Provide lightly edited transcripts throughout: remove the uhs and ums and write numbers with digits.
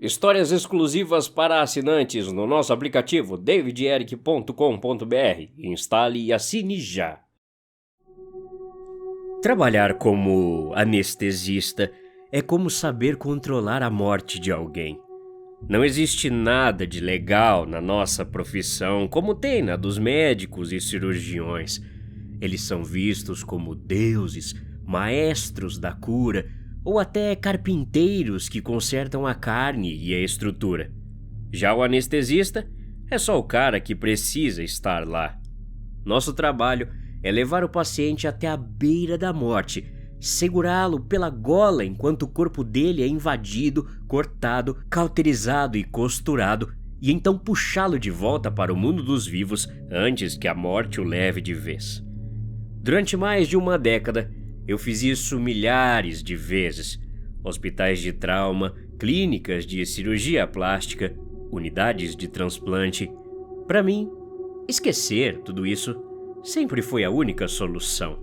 Histórias exclusivas para assinantes no nosso aplicativo davideric.com.br. Instale e assine já. Trabalhar como anestesista é como saber controlar a morte de alguém. Não existe nada de legal na nossa profissão, como tem na dos médicos e cirurgiões. Eles são vistos como deuses, maestros da cura, ou até carpinteiros que consertam a carne e a estrutura. Já o anestesista é só o cara que precisa estar lá. Nosso trabalho é levar o paciente até a beira da morte, segurá-lo pela gola enquanto o corpo dele é invadido, cortado, cauterizado e costurado, e então puxá-lo de volta para o mundo dos vivos antes que a morte o leve de vez. Durante mais de uma década, eu fiz isso milhares de vezes. Hospitais de trauma, clínicas de cirurgia plástica, unidades de transplante. Para mim, esquecer tudo isso sempre foi a única solução.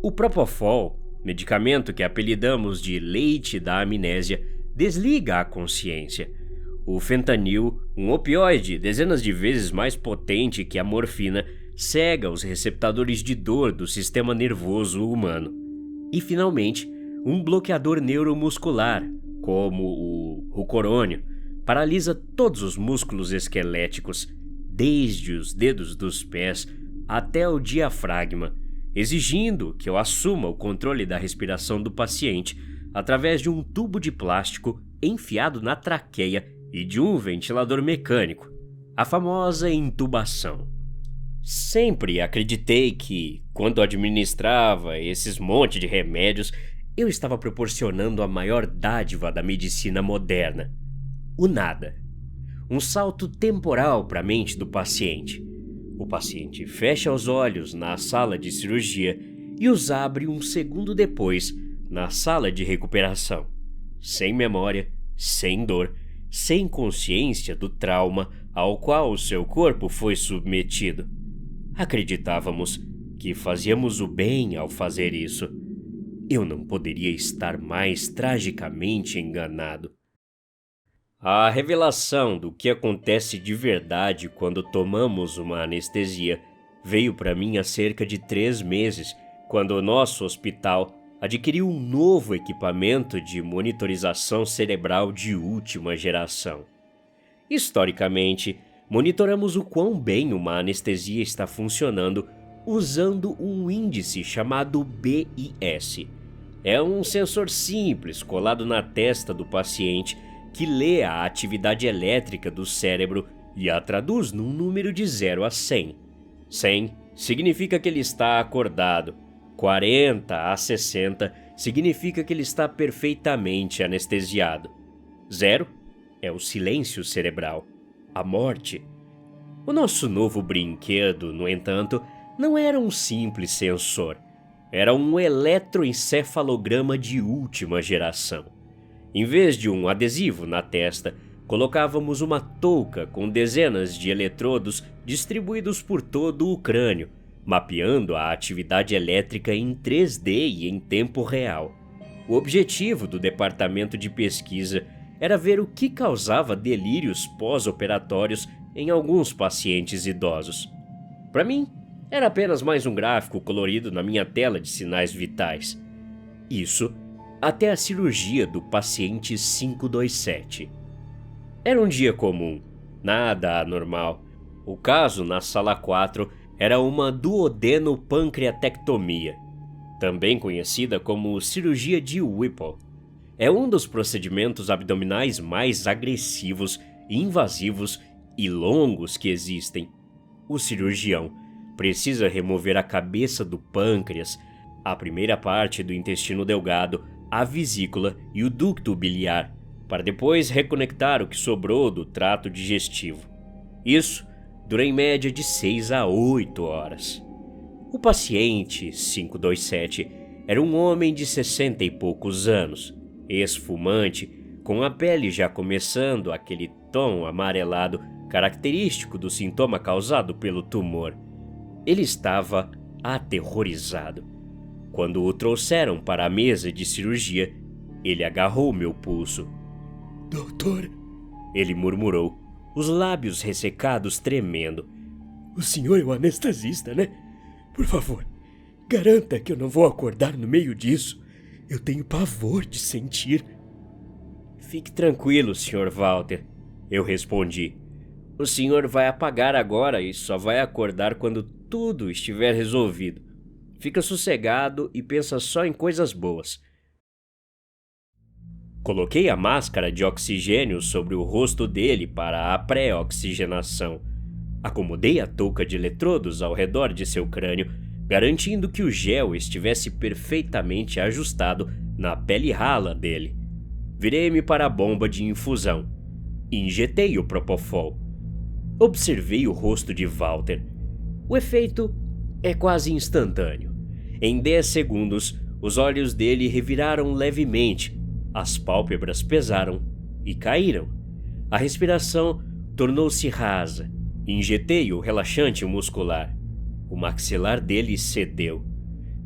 O Propofol, medicamento que apelidamos de leite da amnésia, desliga a consciência. O fentanil, um opioide dezenas de vezes mais potente que a morfina, cega os receptadores de dor do sistema nervoso humano. E, finalmente, um bloqueador neuromuscular, como o rucorônio, paralisa todos os músculos esqueléticos, desde os dedos dos pés até o diafragma, exigindo que eu assuma o controle da respiração do paciente através de um tubo de plástico enfiado na traqueia e de um ventilador mecânico, a famosa intubação. Sempre acreditei que, quando administrava esses monte de remédios, eu estava proporcionando a maior dádiva da medicina moderna: o nada. Um salto temporal para a mente do paciente. O paciente fecha os olhos na sala de cirurgia e os abre um segundo depois na sala de recuperação, sem memória, sem dor, sem consciência do trauma ao qual o seu corpo foi submetido. Acreditávamos que fazíamos o bem ao fazer isso. Eu não poderia estar mais tragicamente enganado. A revelação do que acontece de verdade quando tomamos uma anestesia veio para mim há cerca de 3 meses, quando o nosso hospital adquiriu um novo equipamento de monitorização cerebral de última geração. Historicamente, monitoramos o quão bem uma anestesia está funcionando usando um índice chamado BIS. É um sensor simples colado na testa do paciente que lê a atividade elétrica do cérebro e a traduz num número de 0 a 100. 100 significa que ele está acordado. 40 a 60 significa que ele está perfeitamente anestesiado. 0 é o silêncio cerebral, a morte. O nosso novo brinquedo, no entanto, não era um simples sensor. Era um eletroencefalograma de última geração. Em vez de um adesivo na testa, colocávamos uma touca com dezenas de eletrodos distribuídos por todo o crânio, mapeando a atividade elétrica em 3D e em tempo real. O objetivo do departamento de pesquisa era ver o que causava delírios pós-operatórios em alguns pacientes idosos. Para mim, era apenas mais um gráfico colorido na minha tela de sinais vitais. Isso até a cirurgia do paciente 527. Era um dia comum, nada anormal. O caso na sala 4 era uma duodenopancreatectomia, também conhecida como cirurgia de Whipple. É um dos procedimentos abdominais mais agressivos, invasivos e longos que existem. O cirurgião precisa remover a cabeça do pâncreas, a primeira parte do intestino delgado, a vesícula e o ducto biliar, para depois reconectar o que sobrou do trato digestivo. Isso dura em média de 6 a 8 horas. O paciente 527 era um homem de 60 e poucos anos, esfumante, com a pele já começando aquele tom amarelado característico do sintoma causado pelo tumor. Ele estava aterrorizado. Quando o trouxeram para a mesa de cirurgia, ele agarrou meu pulso. Doutor, ele murmurou, os lábios ressecados tremendo. o senhor é o anestesista, né? Por favor, garanta que eu não vou acordar no meio disso. Eu tenho pavor de sentir. Fique tranquilo, Sr. Walter, eu respondi. O senhor vai apagar agora e só vai acordar quando tudo estiver resolvido. Fica sossegado e pensa só em coisas boas. Coloquei a máscara de oxigênio sobre o rosto dele para a pré-oxigenação. Acomodei a touca de eletrodos ao redor de seu crânio, garantindo que o gel estivesse perfeitamente ajustado na pele rala dele. Virei-me para a bomba de infusão. Injetei o Propofol. Observei o rosto de Walter. O efeito é quase instantâneo. Em 10 segundos, os olhos dele reviraram levemente, as pálpebras pesaram e caíram. A respiração tornou-se rasa. Injetei o relaxante muscular. O maxilar dele cedeu.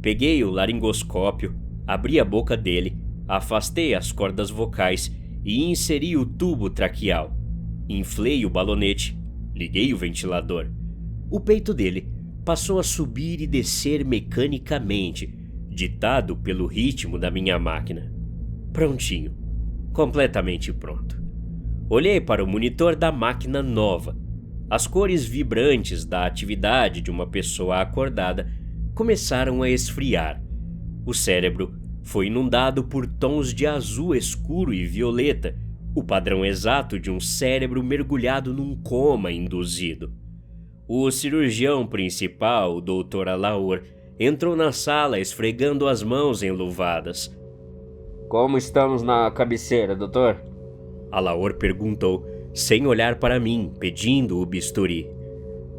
Peguei o laringoscópio, abri a boca dele, afastei as cordas vocais e inseri o tubo traqueal. Inflei o balonete, liguei o ventilador. O peito dele passou a subir e descer mecanicamente, ditado pelo ritmo da minha máquina. Prontinho, completamente pronto. Olhei para o monitor da máquina nova. As cores vibrantes da atividade de uma pessoa acordada começaram a esfriar. O cérebro foi inundado por tons de azul escuro e violeta, o padrão exato de um cérebro mergulhado num coma induzido. O cirurgião principal, o Dr. Alaor, entrou na sala esfregando as mãos enluvadas. Como estamos na cabeceira, doutor? Alaor perguntou, sem olhar para mim, pedindo o bisturi.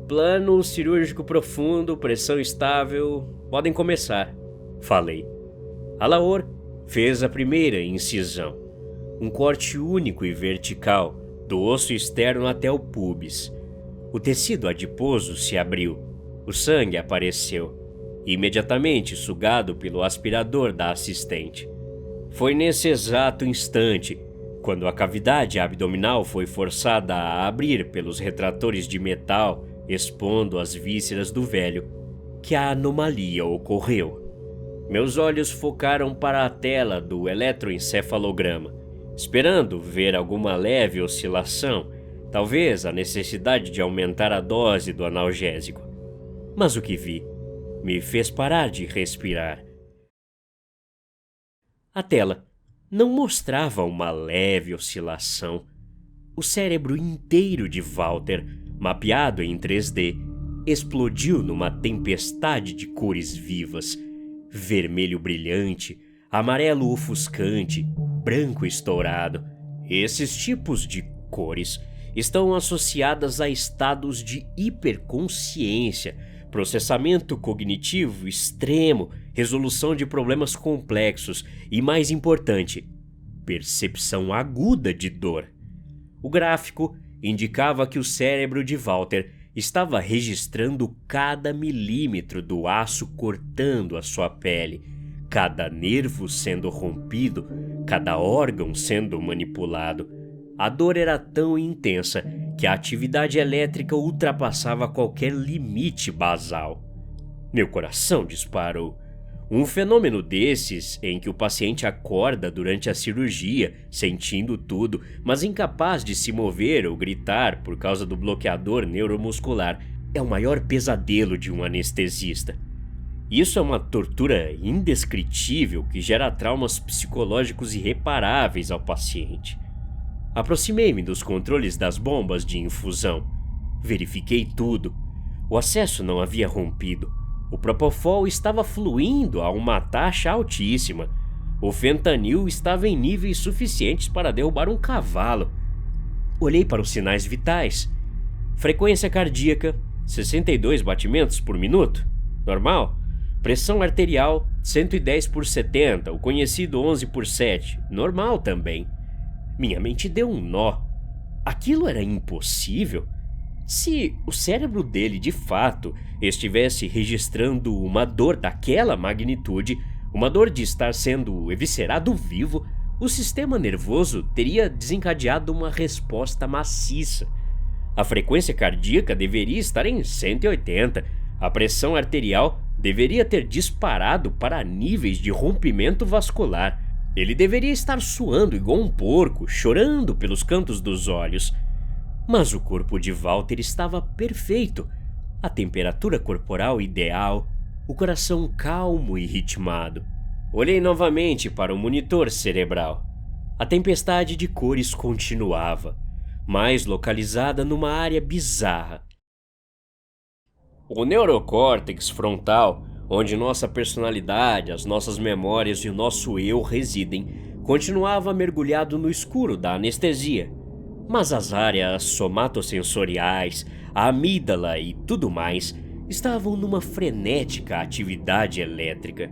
Plano cirúrgico profundo, pressão estável, podem começar, falei. Alaor fez a primeira incisão. Um corte único e vertical, do osso externo até o púbis. O tecido adiposo se abriu. O sangue apareceu, imediatamente sugado pelo aspirador da assistente. Foi nesse exato instante, quando a cavidade abdominal foi forçada a abrir pelos retratores de metal, expondo as vísceras do velho, que a anomalia ocorreu. Meus olhos focaram para a tela do eletroencefalograma, esperando ver alguma leve oscilação, talvez a necessidade de aumentar a dose do analgésico. Mas o que vi me fez parar de respirar. A tela não mostrava uma leve oscilação. O cérebro inteiro de Walter, mapeado em 3D, explodiu numa tempestade de cores vivas. Vermelho brilhante, amarelo ofuscante, branco estourado. Esses tipos de cores estão associadas a estados de hiperconsciência, processamento cognitivo extremo, resolução de problemas complexos e, mais importante, percepção aguda de dor. O gráfico indicava que o cérebro de Walter estava registrando cada milímetro do aço cortando a sua pele, cada nervo sendo rompido, cada órgão sendo manipulado. A dor era tão intensa que a atividade elétrica ultrapassava qualquer limite basal. Meu coração disparou. Um fenômeno desses, em que o paciente acorda durante a cirurgia, sentindo tudo, mas incapaz de se mover ou gritar por causa do bloqueador neuromuscular, é o maior pesadelo de um anestesista. Isso é uma tortura indescritível que gera traumas psicológicos irreparáveis ao paciente. Aproximei-me dos controles das bombas de infusão. Verifiquei tudo. O acesso não havia rompido. O Propofol estava fluindo a uma taxa altíssima. O fentanil estava em níveis suficientes para derrubar um cavalo. Olhei para os sinais vitais. Frequência cardíaca, 62 batimentos por minuto. Normal. Pressão arterial, 110/70, o conhecido 11/7. Normal também. Minha mente deu um nó. Aquilo era impossível. Se o cérebro dele, de fato, estivesse registrando uma dor daquela magnitude, uma dor de estar sendo eviscerado vivo, o sistema nervoso teria desencadeado uma resposta maciça. A frequência cardíaca deveria estar em 180, a pressão arterial deveria ter disparado para níveis de rompimento vascular. Ele deveria estar suando igual um porco, chorando pelos cantos dos olhos. Mas o corpo de Walter estava perfeito. A temperatura corporal ideal, o coração calmo e ritmado. Olhei novamente para o monitor cerebral. A tempestade de cores continuava, mais localizada numa área bizarra. O neurocórtex frontal, onde nossa personalidade, as nossas memórias e o nosso eu residem, continuava mergulhado no escuro da anestesia. Mas as áreas somatosensoriais, a amígdala e tudo mais estavam numa frenética atividade elétrica.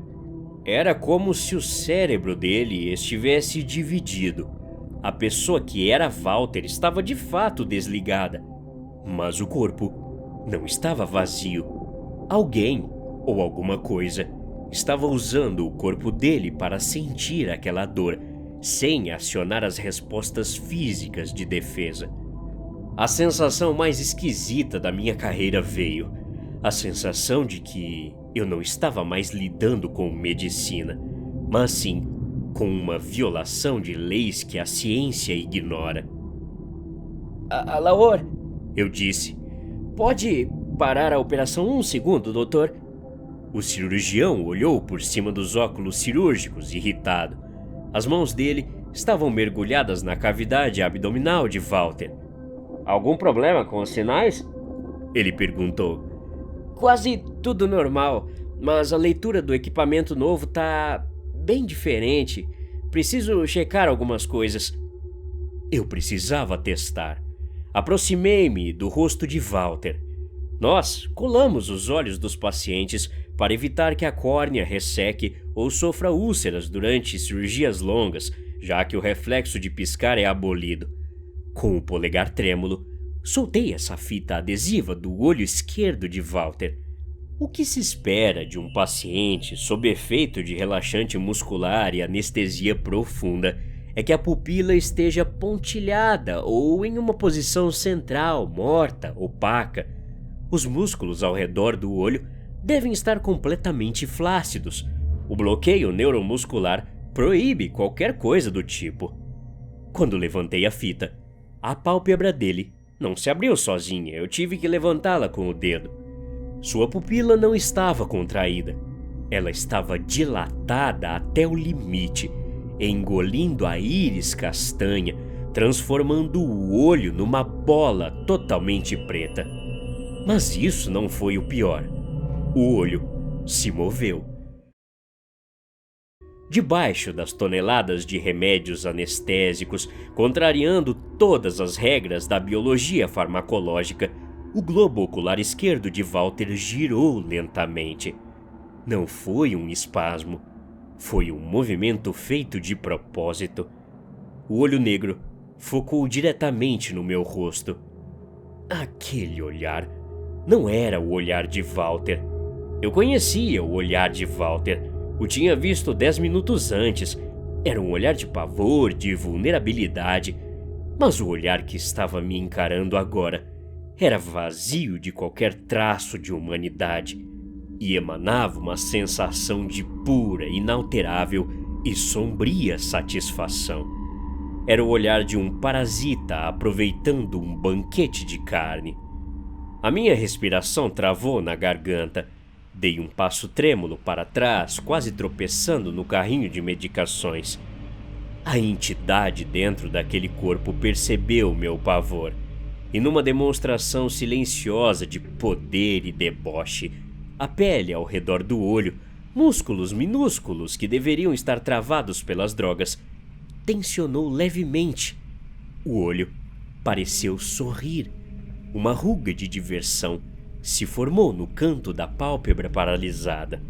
Era como se o cérebro dele estivesse dividido. A pessoa que era Walter estava de fato desligada, mas o corpo não estava vazio. Alguém ou alguma coisa estava usando o corpo dele para sentir aquela dor, sem acionar as respostas físicas de defesa. A sensação mais esquisita da minha carreira veio. A sensação de que eu não estava mais lidando com medicina, mas sim com uma violação de leis que a ciência ignora. Alaor, Eu disse. pode parar a operação um segundo, doutor? O cirurgião olhou por cima dos óculos cirúrgicos, irritado. As mãos dele estavam mergulhadas na cavidade abdominal de Walter. Algum problema com os sinais? Ele perguntou. Quase tudo normal, mas a leitura do equipamento novo tá bem diferente. Preciso checar algumas coisas. Eu precisava testar. Aproximei-me do rosto de Walter. Nós colamos os olhos dos pacientes para evitar que a córnea resseque ou sofra úlceras durante cirurgias longas, já que o reflexo de piscar é abolido. Com o polegar trêmulo, soltei essa fita adesiva do olho esquerdo de Walter. O que se espera de um paciente sob efeito de relaxante muscular e anestesia profunda é que a pupila esteja pontilhada ou em uma posição central, morta, opaca. Os músculos ao redor do olho devem estar completamente flácidos. O bloqueio neuromuscular proíbe qualquer coisa do tipo. Quando levantei a fita, a pálpebra dele não se abriu sozinha, eu tive que levantá-la com o dedo. Sua pupila não estava contraída. Ela estava dilatada até o limite, engolindo a íris castanha, transformando o olho numa bola totalmente preta. Mas isso não foi o pior. O olho se moveu. Debaixo das toneladas de remédios anestésicos, contrariando todas as regras da biologia farmacológica, o globo ocular esquerdo de Walter girou lentamente. Não foi um espasmo. Foi um movimento feito de propósito. O olho negro focou diretamente no meu rosto. Aquele olhar não era o olhar de Walter. Eu conhecia o olhar de Walter. O tinha visto 10 minutos antes. Era um olhar de pavor, de vulnerabilidade. Mas o olhar que estava me encarando agora era vazio de qualquer traço de humanidade e emanava uma sensação de pura, inalterável e sombria satisfação. Era o olhar de um parasita aproveitando um banquete de carne. A minha respiração travou na garganta. Dei um passo trêmulo para trás, quase tropeçando no carrinho de medicações. A entidade dentro daquele corpo percebeu meu pavor, e numa demonstração silenciosa de poder e deboche, a pele ao redor do olho, músculos minúsculos que deveriam estar travados pelas drogas, tensionou levemente. O olho pareceu sorrir. Uma ruga de diversão se formou no canto da pálpebra paralisada.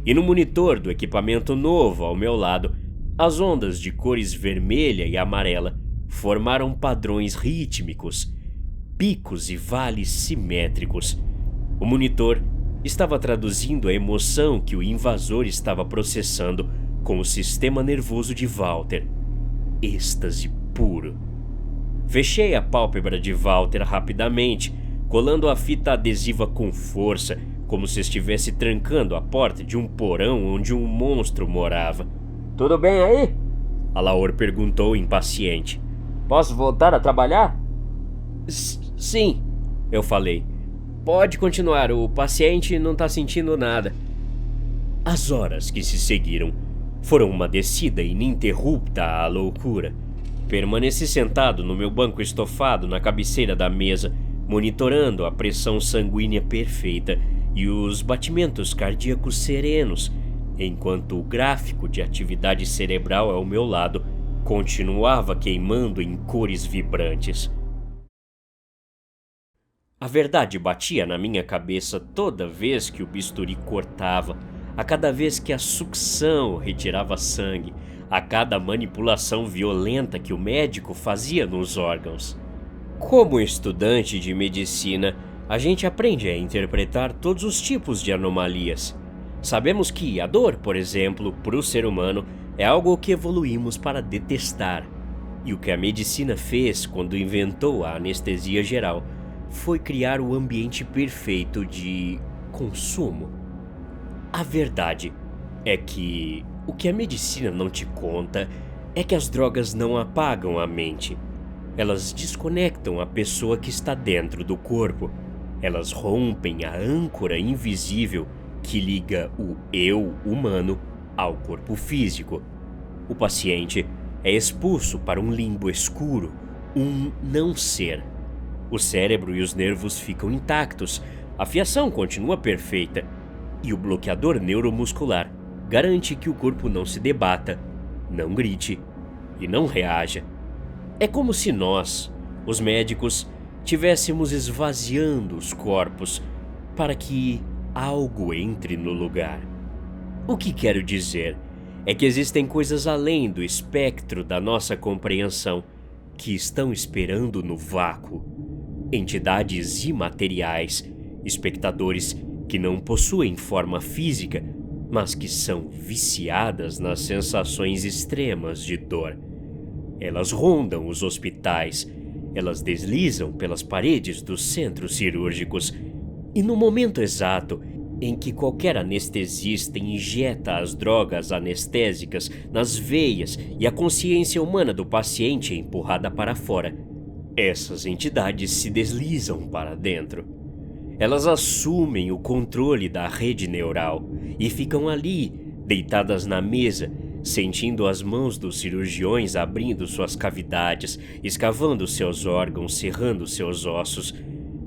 E no monitor do equipamento novo ao meu lado, as ondas de cores vermelha e amarela formaram padrões rítmicos, picos e vales simétricos. O monitor estava traduzindo a emoção que o invasor estava processando com o sistema nervoso de Walter. êxtase puro. Fechei a pálpebra de Walter rapidamente, colando a fita adesiva com força, como se estivesse trancando a porta de um porão onde um monstro morava. Tudo bem aí? Alaor perguntou impaciente. Posso voltar a trabalhar? Sim, eu falei. Pode continuar, o paciente não tá sentindo nada. As horas que se seguiram foram uma descida ininterrupta à loucura. Permaneci sentado no meu banco estofado na cabeceira da mesa, monitorando a pressão sanguínea perfeita e os batimentos cardíacos serenos, enquanto o gráfico de atividade cerebral ao meu lado continuava queimando em cores vibrantes. A verdade batia na minha cabeça toda vez que o bisturi cortava, a cada vez que a sucção retirava sangue, a cada manipulação violenta que o médico fazia nos órgãos. Como estudante de medicina, a gente aprende a interpretar todos os tipos de anomalias. Sabemos que a dor, por exemplo, para o ser humano, é algo que evoluímos para detestar. E o que a medicina fez quando inventou a anestesia geral foi criar o ambiente perfeito de consumo. A verdade é que o que a medicina não te conta é que as drogas não apagam a mente. Elas desconectam a pessoa que está dentro do corpo. Elas rompem a âncora invisível que liga o eu humano ao corpo físico. O paciente é expulso para um limbo escuro, um não ser. O cérebro e os nervos ficam intactos, a fiação continua perfeita e o bloqueador neuromuscular garante que o corpo não se debata, não grite e não reaja. É como se nós, os médicos, tivéssemos esvaziando os corpos para que algo entre no lugar. O que quero dizer é que existem coisas além do espectro da nossa compreensão que estão esperando no vácuo. Entidades imateriais, espectadores que não possuem forma física, mas que são viciadas nas sensações extremas de dor. Elas rondam os hospitais, elas deslizam pelas paredes dos centros cirúrgicos e no momento exato em que qualquer anestesista injeta as drogas anestésicas nas veias e a consciência humana do paciente é empurrada para fora, essas entidades se deslizam para dentro. Elas assumem o controle da rede neural e ficam ali, deitadas na mesa, sentindo as mãos dos cirurgiões abrindo suas cavidades, escavando seus órgãos, serrando seus ossos.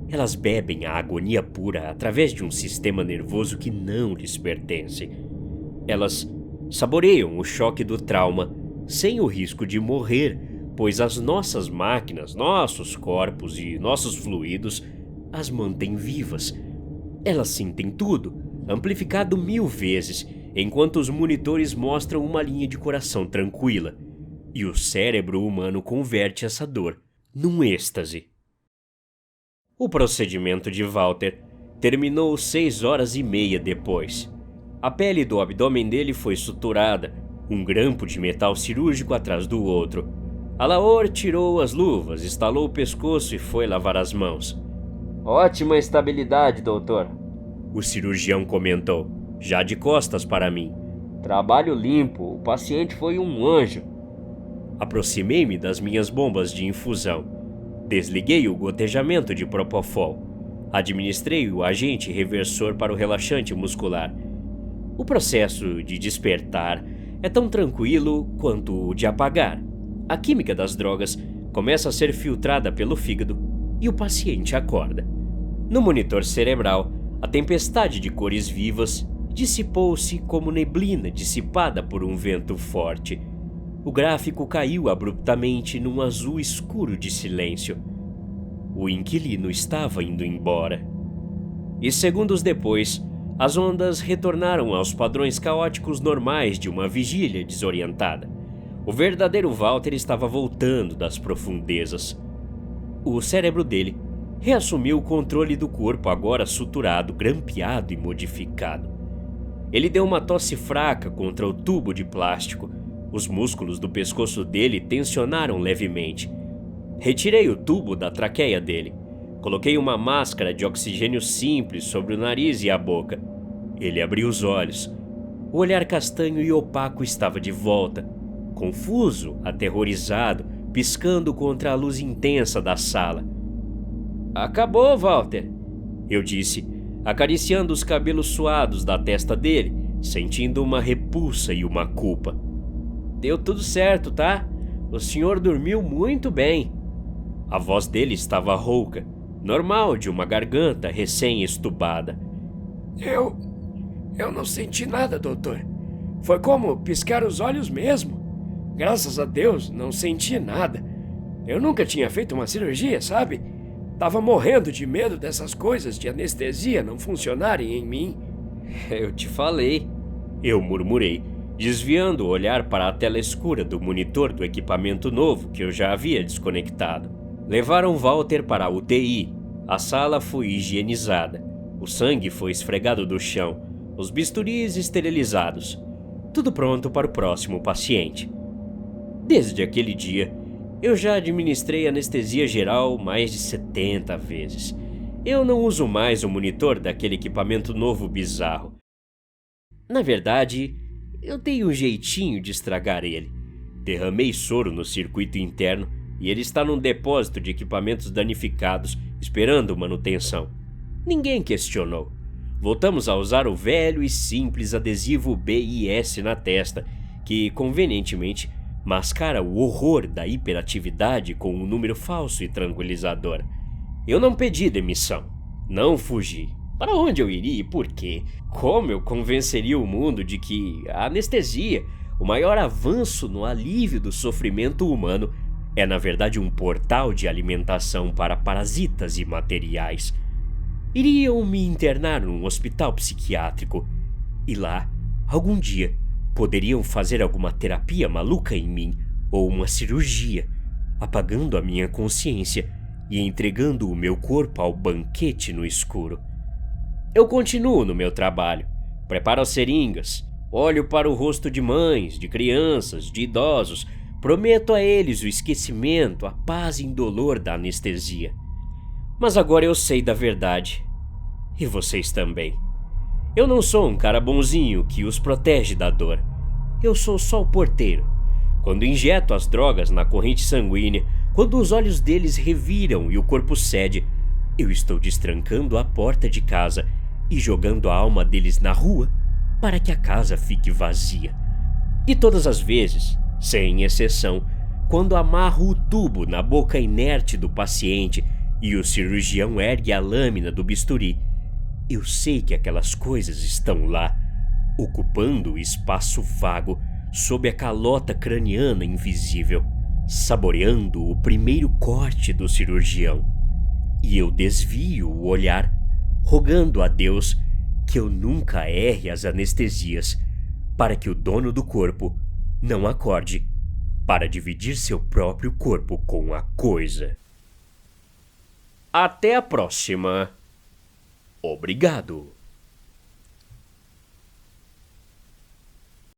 Elas bebem a agonia pura através de um sistema nervoso que não lhes pertence. Elas saboreiam o choque do trauma sem o risco de morrer, pois as nossas máquinas, nossos corpos e nossos fluidos as mantêm vivas. Elas sentem tudo, amplificado 1000 vezes, enquanto os monitores mostram uma linha de coração tranquila, e o cérebro humano converte essa dor num êxtase. O procedimento de Walter terminou 6h30 depois. A pele do abdômen dele foi suturada, um grampo de metal cirúrgico atrás do outro. Alaor tirou as luvas, estalou o pescoço e foi lavar as mãos. Ótima estabilidade, doutor, o cirurgião comentou, já de costas para mim. Trabalho limpo, o paciente foi um anjo. Aproximei-me das minhas bombas de infusão. Desliguei o gotejamento de propofol. Administrei o agente reversor para o relaxante muscular. O processo de despertar é tão tranquilo quanto o de apagar. A química das drogas começa a ser filtrada pelo fígado e o paciente acorda. No monitor cerebral, a tempestade de cores vivas dissipou-se como neblina dissipada por um vento forte. O gráfico caiu abruptamente num azul escuro de silêncio. O inquilino estava indo embora. E segundos depois, as ondas retornaram aos padrões caóticos normais de uma vigília desorientada. O verdadeiro Walter estava voltando das profundezas. O cérebro dele reassumiu o controle do corpo agora suturado, grampeado e modificado. Ele deu uma tosse fraca contra o tubo de plástico, Os músculos do pescoço dele tensionaram levemente. Retirei o tubo da traqueia dele. Coloquei uma máscara de oxigênio simples sobre o nariz e a boca. Ele abriu os olhos. O olhar castanho e opaco estava de volta, confuso, aterrorizado, piscando contra a luz intensa da sala. "Acabou, Walter", eu disse, acariciando os cabelos suados da testa dele, sentindo uma repulsa e uma culpa. "Deu tudo certo, tá? O senhor dormiu muito bem." A voz dele estava rouca, normal de uma garganta recém-estubada. Eu não senti nada, doutor. Foi como piscar os olhos mesmo. Graças a Deus, não senti nada. Eu nunca tinha feito uma cirurgia, sabe? Tava morrendo de medo dessas coisas de anestesia não funcionarem em mim. "Eu te falei", eu murmurei, desviando o olhar para a tela escura do monitor do equipamento novo que eu já havia desconectado. Levaram Walter para a UTI. A sala foi higienizada. O sangue foi esfregado do chão. Os bisturis esterilizados. Tudo pronto para o próximo paciente. Desde aquele dia, eu já administrei anestesia geral mais de 70 vezes. Eu não uso mais o monitor daquele equipamento novo bizarro. Na verdade, eu dei um jeitinho de estragar ele. Derramei soro no circuito interno e ele está num depósito de equipamentos danificados, esperando manutenção. Ninguém questionou. Voltamos a usar o velho e simples adesivo BIS na testa, que, convenientemente, mascara o horror da hiperatividade com um número falso e tranquilizador. Eu não pedi demissão. Não fugi. Para onde eu iria e por quê? Como eu convenceria o mundo de que a anestesia, o maior avanço no alívio do sofrimento humano, é na verdade um portal de alimentação para parasitas imateriais? Iriam me internar num hospital psiquiátrico e lá, algum dia, poderiam fazer alguma terapia maluca em mim ou uma cirurgia, apagando a minha consciência e entregando o meu corpo ao banquete no escuro. Eu continuo no meu trabalho, preparo as seringas, olho para o rosto de mães, de crianças, de idosos, prometo a eles o esquecimento, a paz indolor da anestesia. Mas agora eu sei da verdade. E vocês também. Eu não sou um cara bonzinho que os protege da dor. Eu sou só o porteiro. Quando injeto as drogas na corrente sanguínea, quando os olhos deles reviram e o corpo cede, eu estou destrancando a porta de casa e jogando a alma deles na rua para que a casa fique vazia. E todas as vezes, sem exceção, quando amarro o tubo na boca inerte do paciente e o cirurgião ergue a lâmina do bisturi, eu sei que aquelas coisas estão lá, ocupando o espaço vago sob a calota craniana invisível, saboreando o primeiro corte do cirurgião. E eu desvio o olhar, rogando a Deus que eu nunca erre as anestesias, para que o dono do corpo não acorde para dividir seu próprio corpo com a coisa. Até a próxima. Obrigado.